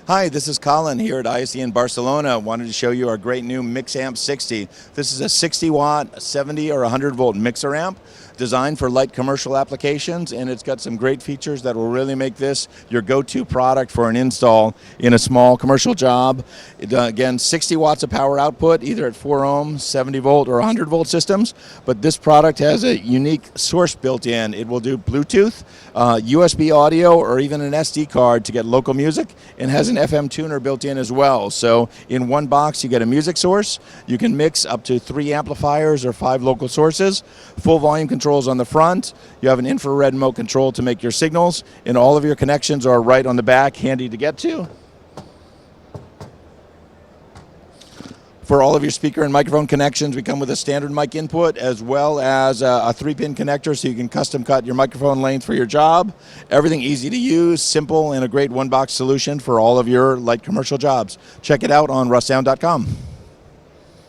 Hi, this is Colin here at ISE in Barcelona. Wanted to show you our great new MIXAMP-60. This is a 60 watt, 70 or 100 volt mixer amp designed for light commercial applications, and it's got some great features that will really make this your go-to product for an install in a small commercial job. Again, 60 watts of power output, either at 4 ohm, 70 volt or 100 volt systems, but this product has a unique source built in. It will do Bluetooth, USB audio, or even an SD card to get local music, and has an FM tuner built in as well. So in one box you get a music source. You can mix up to 3 amplifiers or 5 local sources. Full volume controls on the front. You have an infrared remote control to make your signals, and all of your connections are right on the back, handy to get to. For all of your speaker and microphone connections, we come with a standard mic input as well as a 3-pin connector, so you can custom cut your microphone length for your job. Everything easy to use, simple, and a great one-box solution for all of your light commercial jobs. Check it out on Russound.com.